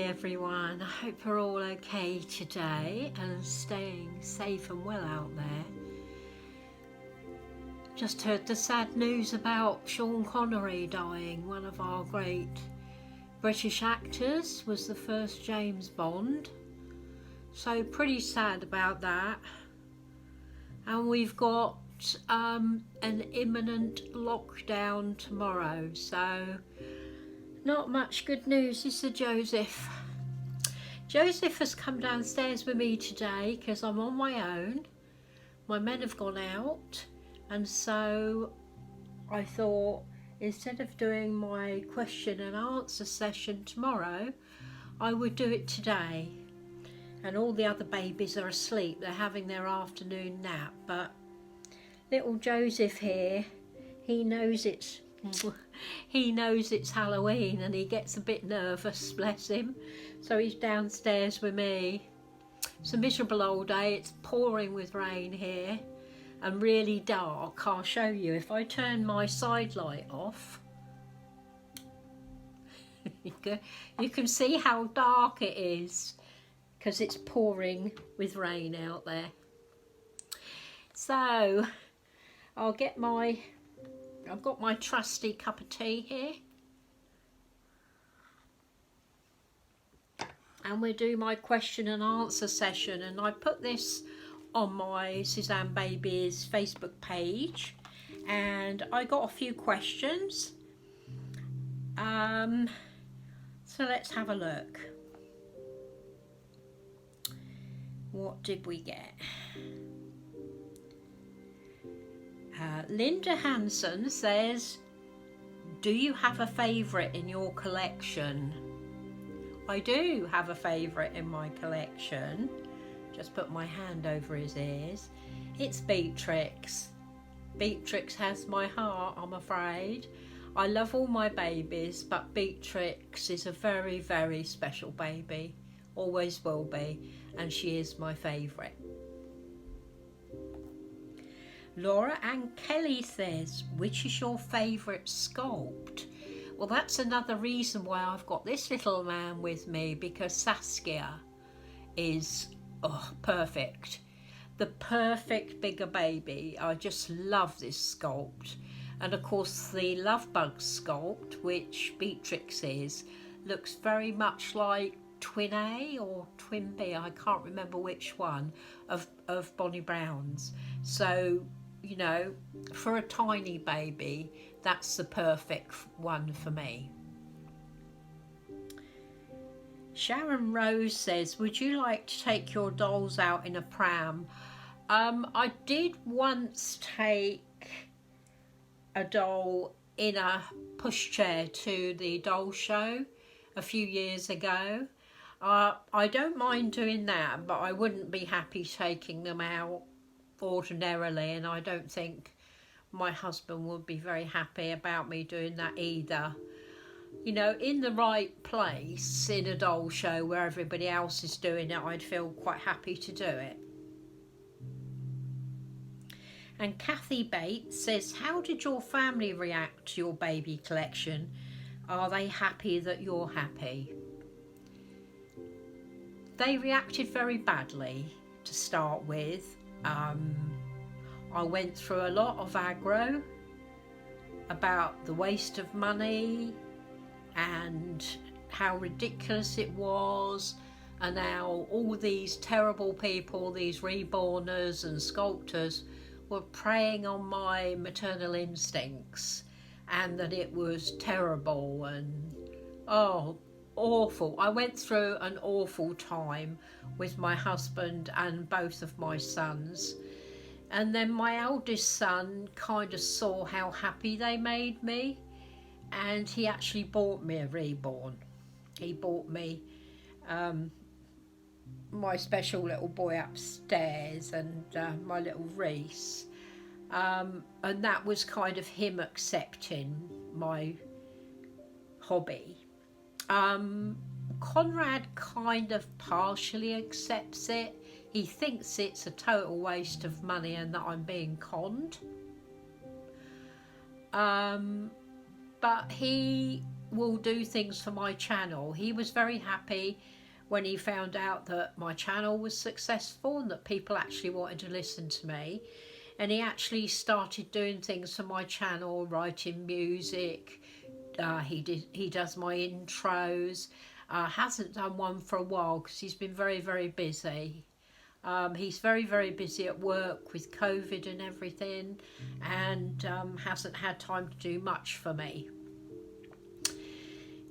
everyone, I hope you're all okay today and staying safe and well out there. Just heard the sad news about Sean Connery dying. One of our great British actors, was the first James Bond. So pretty sad about that. And we've got an imminent lockdown tomorrow, so not much good news, is there, Joseph? Joseph has come downstairs with me today because I'm on my own. My men have gone out, and so I thought instead of doing my question and answer session tomorrow, I would do it today. And all the other babies are asleep, they're having their afternoon nap, but little Joseph here, he knows it's Halloween and he gets a bit nervous, bless him. So he's downstairs with me. It's a miserable old day. It's pouring with rain here and really dark. I'll show you. If I turn my side light off, you can see how dark it is because it's pouring with rain out there. So I've got my trusty cup of tea here, and we'll do my question and answer session. And I put this on my Suzanne'sBabies Facebook page, and I got a few questions. So let's have a look. What did we get? Linda Hanson says, do you have a favourite in your collection? I do have a favourite in my collection. Just put my hand over his ears. It's Beatrix. Beatrix has my heart, I'm afraid. I love all my babies, but Beatrix is a very, very special baby. Always will be, and she is my favourite. Laura Ann Kelly says, which is your favourite sculpt? Well, that's another reason why I've got this little man with me, because Saskia is perfect. The perfect bigger baby. I just love this sculpt. And of course the Love Bug sculpt, which Beatrix is, looks very much like Twin A or Twin B, I can't remember which one, of Bonnie Brown's. So, you know, for a tiny baby, that's the perfect one for me. Sharon Rose says, would you like to take your dolls out in a pram? I did once take a doll in a pushchair to the doll show a few years ago. I don't mind doing that, but I wouldn't be happy taking them out ordinarily, and I don't think my husband would be very happy about me doing that either. You know, in the right place, in a doll show where everybody else is doing it, I'd feel quite happy to do it. And Kathy Bates says, how did your family react to your baby collection? Are they happy that you're happy? They reacted very badly to start with. I went through a lot of aggro about the waste of money and how ridiculous it was, and how all these terrible people, these reborners and sculptors, were preying on my maternal instincts, and that it was terrible and awful. I went through an awful time with my husband and both of my sons, and then my eldest son kind of saw how happy they made me, and he actually bought me a reborn. He bought me my special little boy upstairs and my little Reese, and that was kind of him accepting my hobby. Conrad kind of partially accepts it. He thinks it's a total waste of money and that I'm being conned. But he will do things for my channel. He was very happy when he found out that my channel was successful and that people actually wanted to listen to me. And he actually started doing things for my channel, writing music. He does my intros. Hasn't done one for a while because he's been very, very busy. He's very, very busy at work with COVID and everything, and hasn't had time to do much for me.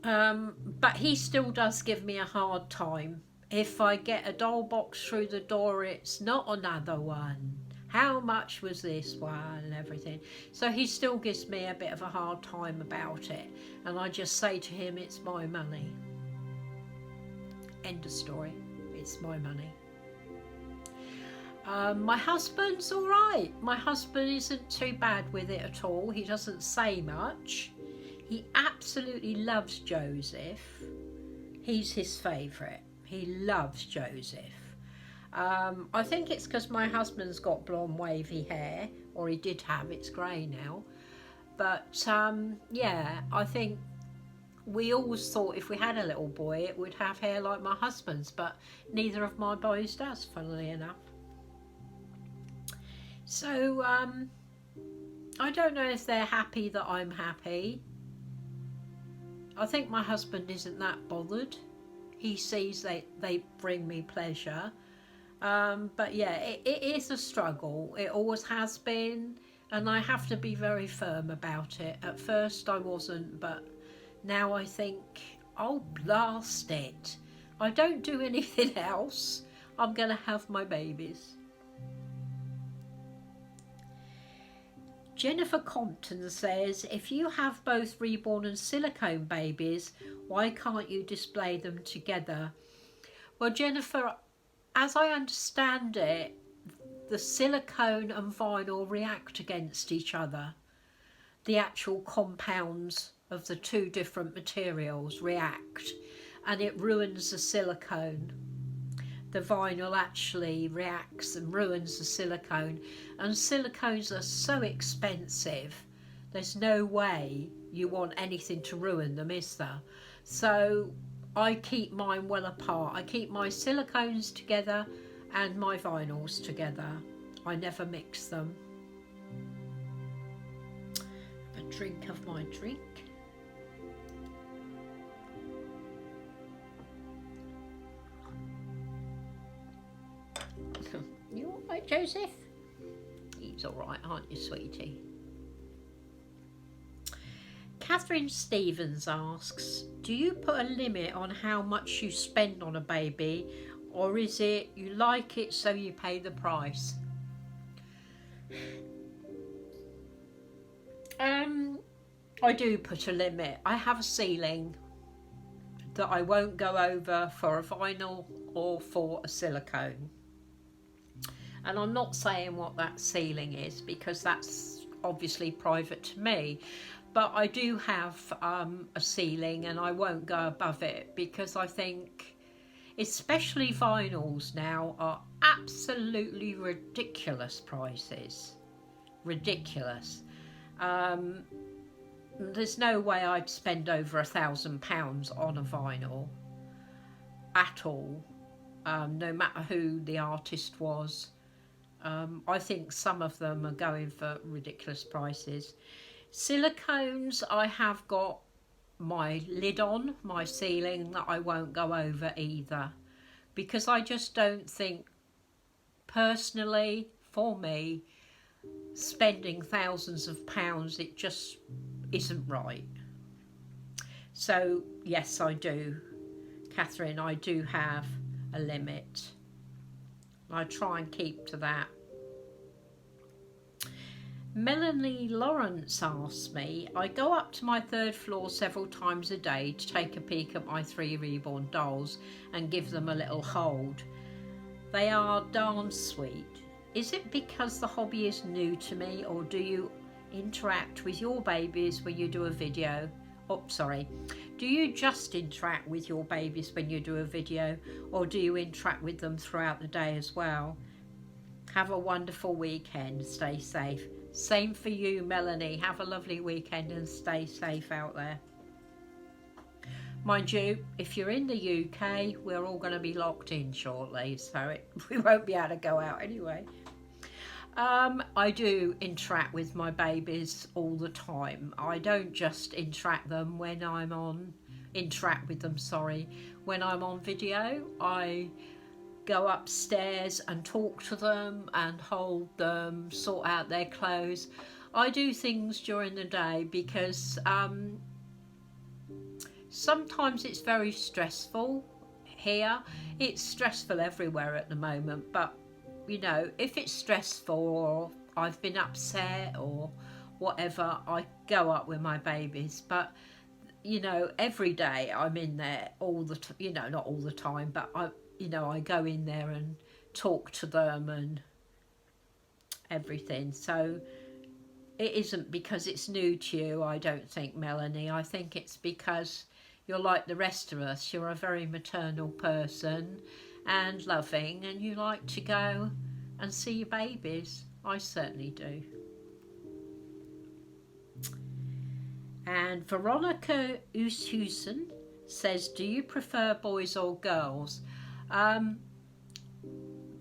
But he still does give me a hard time. If I get a doll box through the door, it's not another one. How much was this one and everything? So he still gives me a bit of a hard time about it. And I just say to him, it's my money. End of story. It's my money. My husband's all right. My husband isn't too bad with it at all. He doesn't say much. He absolutely loves Joseph. He's his favourite. He loves Joseph. I think it's because my husband's got blonde wavy hair, or he did have, it's grey now. But yeah, I think we always thought if we had a little boy it would have hair like my husband's, but neither of my boys does, funnily enough. So I don't know if they're happy that I'm happy. I think my husband isn't that bothered. He sees they bring me pleasure. But yeah, it is a struggle. It always has been, and I have to be very firm about it. At first I wasn't, but now I think, oh blast it, I don't do anything else, I'm gonna have my babies. Jennifer Compton says, if you have both reborn and silicone babies, why can't you display them together? Well, Jennifer, as I understand it, the silicone and vinyl react against each other. The actual compounds of the two different materials react, and it ruins the silicone. The vinyl actually reacts and ruins the silicone, and silicones are so expensive, there's no way you want anything to ruin them, is there? So I keep mine well apart. I keep my silicones together and my vinyls together. I never mix them. Have a drink of my drink. You all right, Joseph? He's all right, aren't you, sweetie? Catherine Stevens asks, do you put a limit on how much you spend on a baby, or is it you like it so you pay the price? I do put a limit. I have a ceiling that I won't go over for a vinyl or for a silicone. And I'm not saying what that ceiling is because that's obviously private to me. But I do have a ceiling and I won't go above it because I think, especially vinyls now, are absolutely ridiculous prices. Ridiculous. There's no way I'd spend over £1,000 on a vinyl at all, no matter who the artist was. I think some of them are going for ridiculous prices. Silicones, I have got my lid on, my ceiling, that I won't go over either, because I just don't think, personally, for me, spending thousands of pounds, it just isn't right. So yes, I do, Catherine, I do have a limit. I try and keep to that. Melanie Lawrence asks me, I go up to my 3rd floor several times a day to take a peek at my 3 reborn dolls and give them a little hold. They are darn sweet. Is it because the hobby is new to me, or do you interact with your babies when you do a video? Oh, sorry. Do you just interact with your babies when you do a video, or do you interact with them throughout the day as well? Have a wonderful weekend. Stay safe. Same for you, Melanie. Have a lovely weekend and stay safe out there. Mind you, if you're in the UK, we're all going to be locked in shortly, so we won't be able to go out anyway. I do interact with my babies all the time. I don't just interact with them when I'm on video. I go upstairs and talk to them and hold them, sort out their clothes. I do things during the day because sometimes it's very stressful here. It's stressful everywhere at the moment, but you know, if it's stressful or I've been upset or whatever, I go up with my babies. But you know, every day I'm in there all the you know, not all the time, but I go in there and talk to them and everything. So it isn't because it's new to you, I don't think, Melanie. I think it's because you're like the rest of us. You're a very maternal person and loving, and you like to go and see your babies. I certainly do. And Veronica Oosthuizen says, do you prefer boys or girls?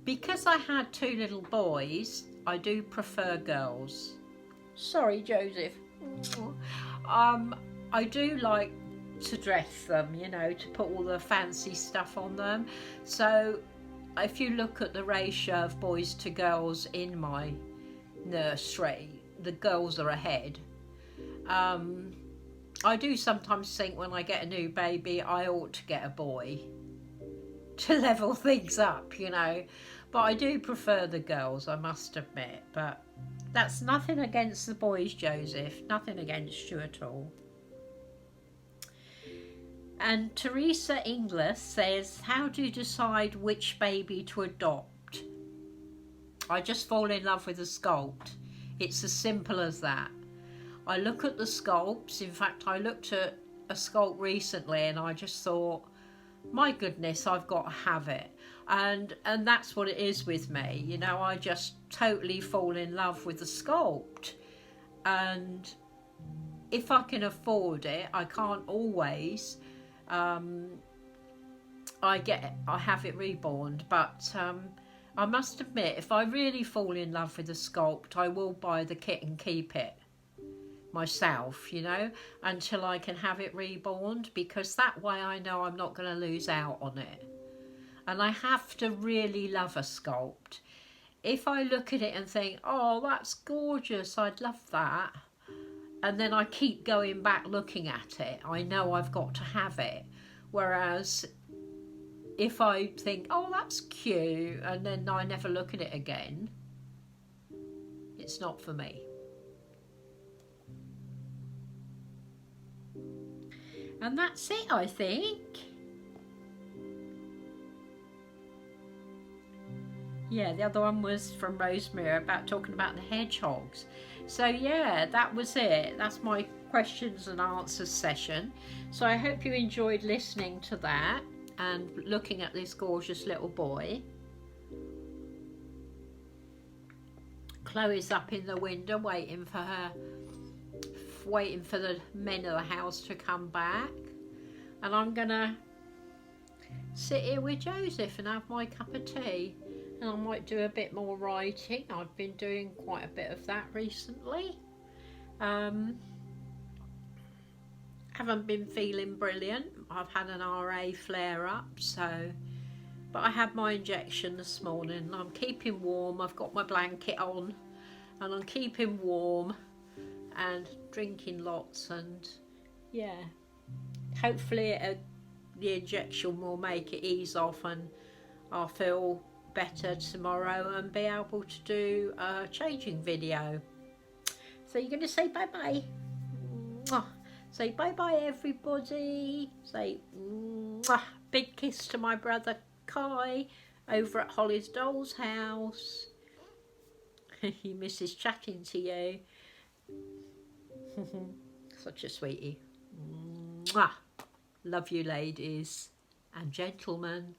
Because I had 2 little boys, I do prefer girls. Sorry, Joseph. I do like to dress them, you know, to put all the fancy stuff on them. So if you look at the ratio of boys to girls in my nursery, the girls are ahead. I do sometimes think when I get a new baby, I ought to get a boy to level things up, you know. But I do prefer the girls, I must admit. But that's nothing against the boys, Joseph. Nothing against you at all. And Teresa Inglis says, how do you decide which baby to adopt? I just fall in love with the sculpt. It's as simple as that. I look at the sculpts. In fact, I looked at a sculpt recently and I just thought, my goodness, I've got to have it. And that's what it is with me. You know, I just totally fall in love with the sculpt. And if I can afford it, I can't always. I have it reborn, but I must admit, if I really fall in love with the sculpt, I will buy the kit and keep it myself, you know, until I can have it reborn, because that way I know I'm not going to lose out on it. And I have to really love a sculpt. If I look at it and think, oh, that's gorgeous, I'd love that, and then I keep going back looking at it, I know I've got to have it. Whereas if I think, oh, that's cute, and then I never look at it again, it's not for me. And that's it, I think. Yeah, the other one was from Rosemary about talking about the hedgehogs. So yeah, that was it. That's my questions and answers session. So I hope you enjoyed listening to that and looking at this gorgeous little boy. Chloe's up in the window waiting for the men of the house to come back. And I'm gonna sit here with Joseph and have my cup of tea. And I might do a bit more writing. I've been doing quite a bit of that recently. Haven't been feeling brilliant. I've had an RA flare up, but I had my injection this morning. I'm keeping warm. I've got my blanket on and I'm keeping warm and drinking lots, and yeah, hopefully the injection will make it ease off and I'll feel better tomorrow and be able to do a changing video. So you're going to say bye-bye. Say bye-bye, everybody. Say big kiss to my brother Kai over at Holly's doll's house. He misses chatting to you. Such a sweetie. Love you, ladies and gentlemen.